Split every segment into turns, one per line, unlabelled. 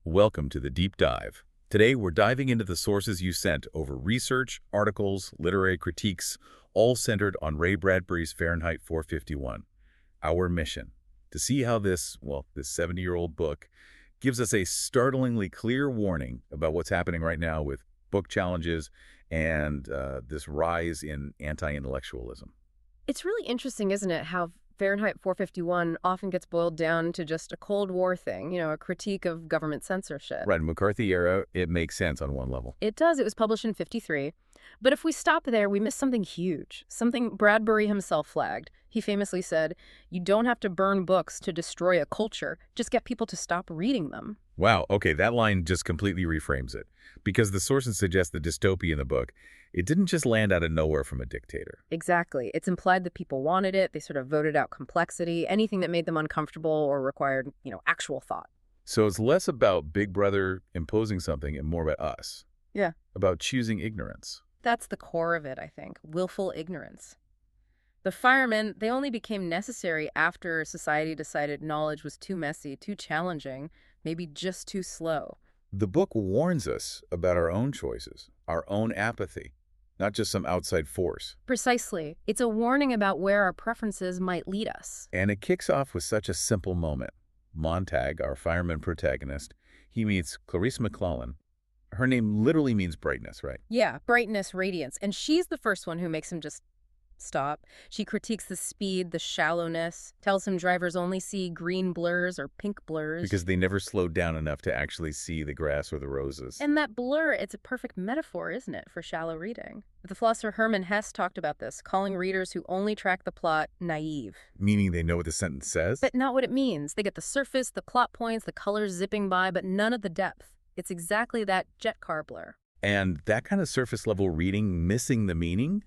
Welcome to the Deep Dive. Today, we're diving into the sources you sent over research, articles, literary critiques, all centered on Ray Bradbury's Fahrenheit 451. Our mission, to see how this 70-year-old book gives us a startlingly clear warning about what's happening right now with book challenges and this rise in anti-intellectualism.
It's really interesting, isn't it, how Fahrenheit 451 often gets boiled down to just a Cold War thing, a critique of government censorship.
Right, in McCarthy era, it makes sense on one level.
It does. It was published in '53. But if we stop there, we miss something huge, something Bradbury himself flagged. He famously said, "You don't have to burn books to destroy a culture. Just get people to stop reading them."
Wow, okay, that line just completely reframes it. Because the sources suggest the dystopia in the book, it didn't just land out of nowhere from a dictator.
Exactly. It's implied that people wanted it. They sort of voted out complexity, anything that made them uncomfortable or required, actual thought.
So it's less about Big Brother imposing something and more about us.
Yeah.
About choosing ignorance.
That's the core of it, I think. Willful ignorance. The firemen, they only became necessary after society decided knowledge was too messy, too challenging, maybe just too slow.
The book warns us about our own choices, our own apathy, not just some outside force.
Precisely. It's a warning about where our preferences might lead us.
And it kicks off with such a simple moment. Montag, our fireman protagonist, he meets Clarice McClellan. Her name literally means brightness, right?
Yeah, brightness, radiance. And she's the first one who makes him just stop. She critiques the speed, the shallowness, tells him drivers only see green blurs or pink blurs.
Because they never slowed down enough to actually see the grass or the roses.
And that blur, it's a perfect metaphor, isn't it, for shallow reading? The philosopher Hermann Hesse talked about this, calling readers who only track the plot naive.
Meaning they know what the sentence says?
But not what it means. They get the surface, the plot points, the colors zipping by, but none of the depth. It's exactly that jet car blur.
And that kind of surface-level reading, missing the meaning,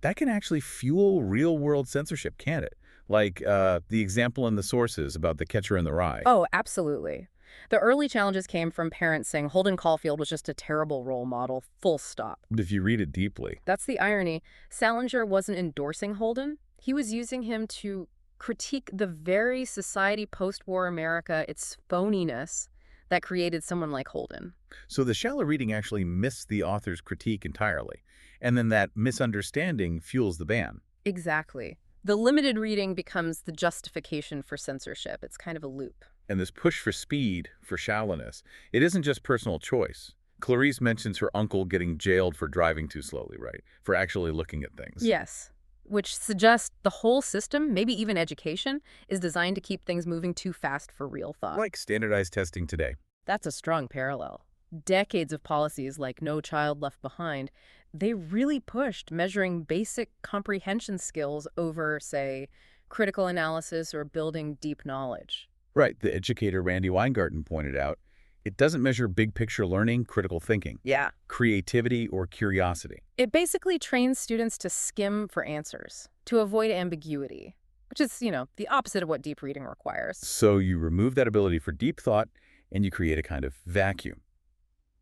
that can actually fuel real-world censorship, can't it? Like the example in the sources about The Catcher in the Rye.
Oh, absolutely. The early challenges came from parents saying Holden Caulfield was just a terrible role model, full stop.
But if you read it deeply.
That's the irony. Salinger wasn't endorsing Holden. He was using him to critique the very society post-war America, its phoniness, that created someone like Holden.
So the shallow reading actually missed the author's critique entirely. And then that misunderstanding fuels the ban.
Exactly. The limited reading becomes the justification for censorship. It's kind of a loop.
And this push for speed, for shallowness, it isn't just personal choice. Clarice mentions her uncle getting jailed for driving too slowly, right? For actually looking at things.
Yes. Which suggests the whole system, maybe even education, is designed to keep things moving too fast for real thought.
Like standardized testing today.
That's a strong parallel. Decades of policies like No Child Left Behind, they really pushed measuring basic comprehension skills over, say, critical analysis or building deep knowledge.
Right. The educator Randy Weingarten pointed out, it doesn't measure big picture learning, critical thinking.
Yeah.
Creativity or curiosity.
It basically trains students to skim for answers, to avoid ambiguity, which is, the opposite of what deep reading requires.
So you remove that ability for deep thought and you create a kind of vacuum.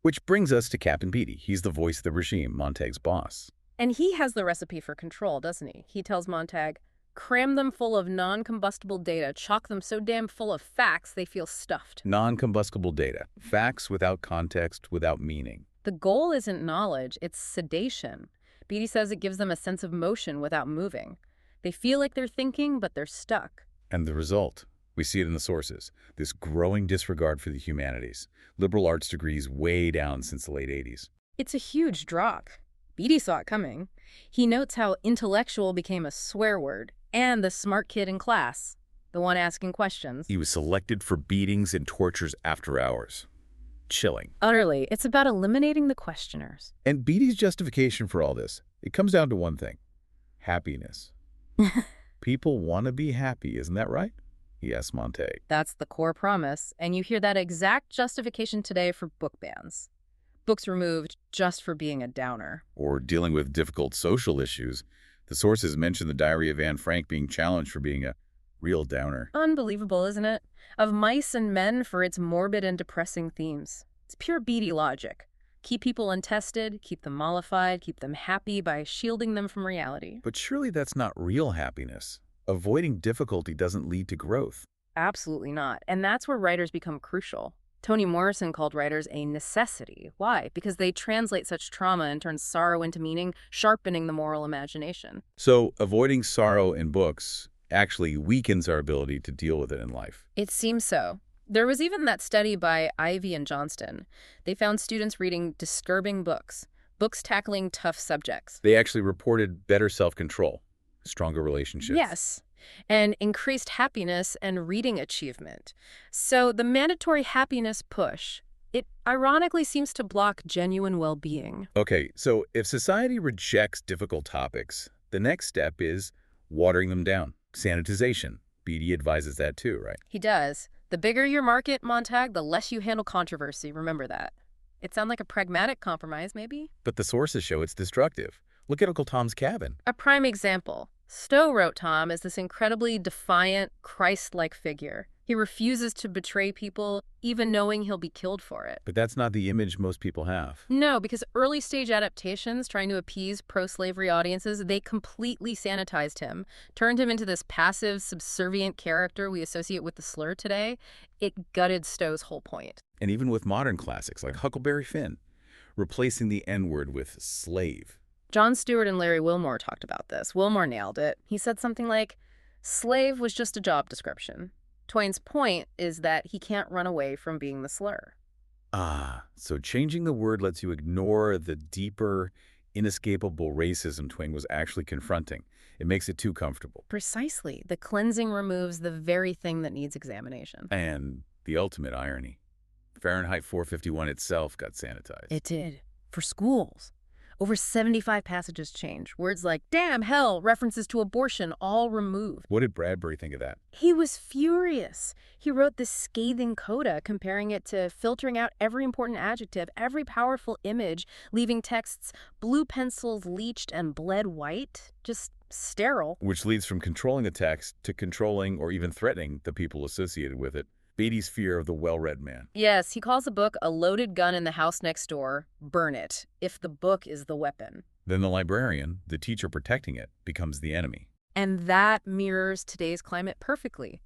Which brings us to Captain Beatty. He's the voice of the regime, Montag's boss.
And he has the recipe for control, doesn't he? He tells Montag, cram them full of non-combustible data, chock them so damn full of facts they feel stuffed.
Non-combustible data. Facts without context, without meaning.
The goal isn't knowledge, it's sedation. Beatty says it gives them a sense of motion without moving. They feel like they're thinking, but they're stuck.
And the result? We see it in the sources. This growing disregard for the humanities. Liberal arts degrees way down since the late 80s.
It's a huge drop. Beatty saw it coming. He notes how intellectual became a swear word, and the smart kid in class, the one asking questions.
He was selected for beatings and tortures after hours. Chilling.
Utterly. It's about eliminating the questioners.
And Beatty's justification for all this, it comes down to one thing. Happiness. People want to be happy, isn't that right? He asked Montag.
That's the core promise, and you hear that exact justification today for book bans. Books removed just for being a downer.
Or dealing with difficult social issues. The sources mention the Diary of Anne Frank being challenged for being a real downer.
Unbelievable, isn't it? Of Mice and Men for its morbid and depressing themes. It's pure Beatty logic. Keep people untested, keep them mollified, keep them happy by shielding them from reality.
But surely that's not real happiness. Avoiding difficulty doesn't lead to growth.
Absolutely not. And that's where writers become crucial. Toni Morrison called writers a necessity. Why? Because they translate such trauma and turn sorrow into meaning, sharpening the moral imagination.
So avoiding sorrow in books actually weakens our ability to deal with it in life.
It seems so. There was even that study by Ivy and Johnston. They found students reading disturbing books, books tackling tough subjects.
They actually reported better self-control, stronger relationships.
Yes, and increased happiness and reading achievement. So the mandatory happiness push, it ironically seems to block genuine well-being.
Okay, so if society rejects difficult topics, the next step is watering them down. Sanitization. Beatty advises that too, right?
He does. The bigger your market, Montag, the less you handle controversy. Remember that. It sounds like a pragmatic compromise, maybe?
But the sources show it's destructive. Look at Uncle Tom's Cabin.
A prime example. Stowe wrote Tom as this incredibly defiant, Christ-like figure. He refuses to betray people, even knowing he'll be killed for it.
But that's not the image most people have.
No, because early-stage adaptations trying to appease pro-slavery audiences, they completely sanitized him, turned him into this passive, subservient character we associate with the slur today. It gutted Stowe's whole point.
And even with modern classics like Huckleberry Finn, replacing the N-word with slave.
Jon Stewart and Larry Wilmore talked about this. Wilmore nailed it. He said something like, slave was just a job description. Twain's point is that he can't run away from being the slur.
Ah, so changing the word lets you ignore the deeper, inescapable racism Twain was actually confronting. It makes it too comfortable.
Precisely. The cleansing removes the very thing that needs examination.
And the ultimate irony. Fahrenheit 451 itself got sanitized.
It did. For schools. Over 75 passages change. Words like damn, hell, references to abortion, all removed.
What did Bradbury think of that?
He was furious. He wrote this scathing coda, comparing it to filtering out every important adjective, every powerful image, leaving texts blue pencils leached and bled white, just sterile.
Which leads from controlling the text to controlling or even threatening the people associated with it. Beatty's fear of the well-read man.
Yes, he calls a book a loaded gun in the house next door. Burn it, if the book is the weapon.
Then the librarian, the teacher protecting it, becomes the enemy.
And that mirrors today's climate perfectly.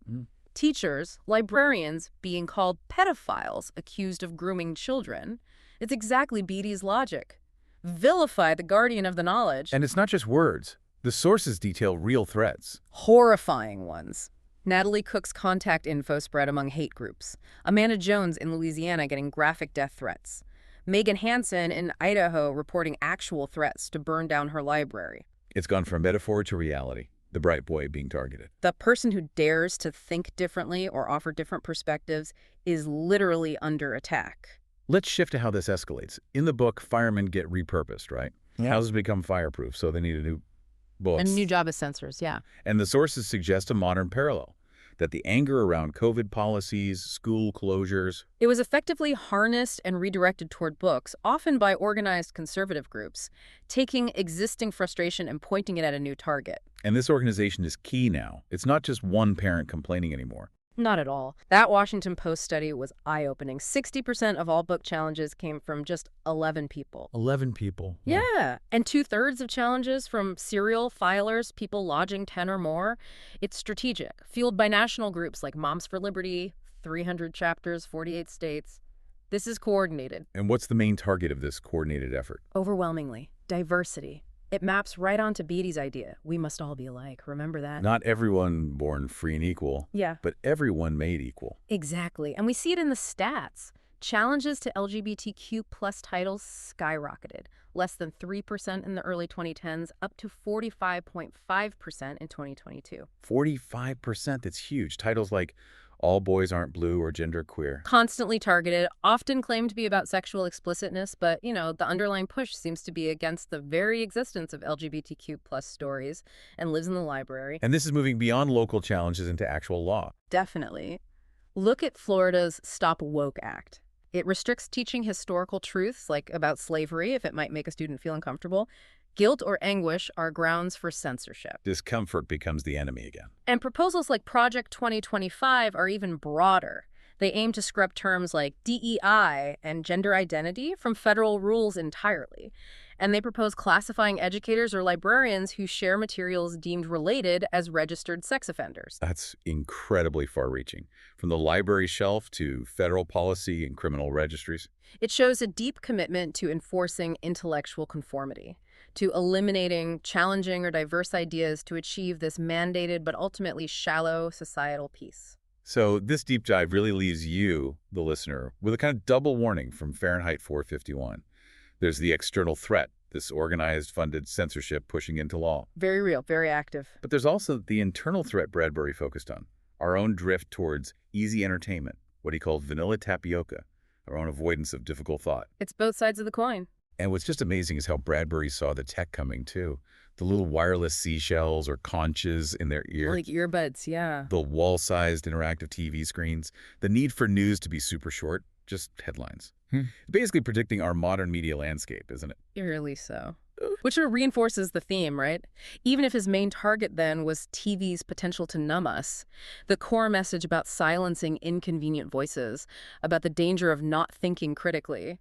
Teachers, librarians being called pedophiles accused of grooming children. It's exactly Beatty's logic. Vilify the guardian of the knowledge.
And it's not just words. The sources detail real threats.
Horrifying ones. Natalie Cook's contact info spread among hate groups. Amanda Jones in Louisiana getting graphic death threats. Megan Hansen in Idaho reporting actual threats to burn down her library.
It's gone from metaphor to reality, the bright boy being targeted.
The person who dares to think differently or offer different perspectives is literally under attack.
Let's shift to how this escalates. In the book, firemen get repurposed, right? Yeah. Houses become fireproof, so they need a new bullets.
A new job as censors, yeah.
And the sources suggest a modern parallel, that the anger around COVID policies, school closures.
It was effectively harnessed and redirected toward books, often by organized conservative groups, taking existing frustration and pointing it at a new target.
And this organization is key now. It's not just one parent complaining anymore.
Not at all. That Washington Post study was eye-opening. 60% of all book challenges came from just 11 people.
11 people?
Yeah. And 2/3 of challenges from serial filers, people lodging 10 or more. It's strategic, fueled by national groups like Moms for Liberty, 300 chapters, 48 states. This is coordinated.
And what's the main target of this coordinated effort?
Overwhelmingly, diversity. It maps right onto Beatty's idea. We must all be alike. Remember that?
Not everyone born free and equal.
Yeah.
But everyone made equal.
Exactly. And we see it in the stats. Challenges to LGBTQ plus titles skyrocketed. Less than 3% in the early 2010s, up to 45.5% in 2022.
45%, that's huge. Titles like All Boys Aren't Blue or Genderqueer.
Constantly targeted, often claimed to be about sexual explicitness, but, the underlying push seems to be against the very existence of LGBTQ plus stories and lives in the library.
And this is moving beyond local challenges into actual law.
Definitely. Look at Florida's Stop Woke Act. It restricts teaching historical truths, like about slavery, if it might make a student feel uncomfortable. Guilt or anguish are grounds for censorship.
Discomfort becomes the enemy again.
And proposals like Project 2025 are even broader. They aim to scrub terms like DEI and gender identity from federal rules entirely. And they propose classifying educators or librarians who share materials deemed related as registered sex offenders.
That's incredibly far-reaching, from the library shelf to federal policy and criminal registries.
It shows a deep commitment to enforcing intellectual conformity, to eliminating challenging or diverse ideas to achieve this mandated but ultimately shallow societal peace.
So this deep dive really leaves you, the listener, with a kind of double warning from Fahrenheit 451. There's the external threat, this organized, funded censorship pushing into law.
Very real, very active.
But there's also the internal threat Bradbury focused on, our own drift towards easy entertainment, what he called vanilla tapioca, our own avoidance of difficult thought.
It's both sides of the coin.
And what's just amazing is how Bradbury saw the tech coming, too. The little wireless seashells or conches in their ear.
Like earbuds, yeah.
The wall-sized interactive TV screens. The need for news to be super short, just headlines. Basically predicting our modern media landscape, isn't it?
Eerily so. Which sort of reinforces the theme, right? Even if his main target then was TV's potential to numb us, the core message about silencing inconvenient voices, about the danger of not thinking critically,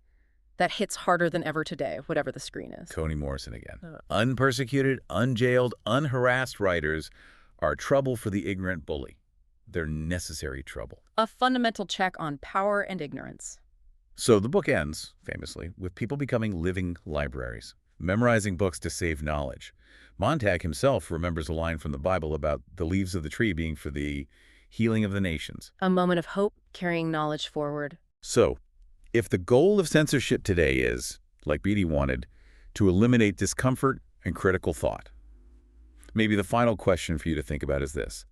that hits harder than ever today, whatever the screen is.
Toni Morrison again. Unpersecuted, unjailed, unharassed writers are trouble for the ignorant bully. They're necessary trouble.
A fundamental check on power and ignorance.
So the book ends, famously, with people becoming living libraries, memorizing books to save knowledge. Montag himself remembers a line from the Bible about the leaves of the tree being for the healing of the nations.
A moment of hope carrying knowledge forward.
So, if the goal of censorship today is, like Beatty wanted, to eliminate discomfort and critical thought, maybe the final question for you to think about is this.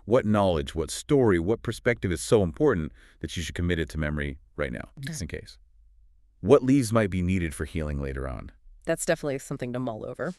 What knowledge, what story, what perspective is so important that you should commit it to memory right now, just in case? What leaves might be needed for healing later on?
That's definitely something to mull over.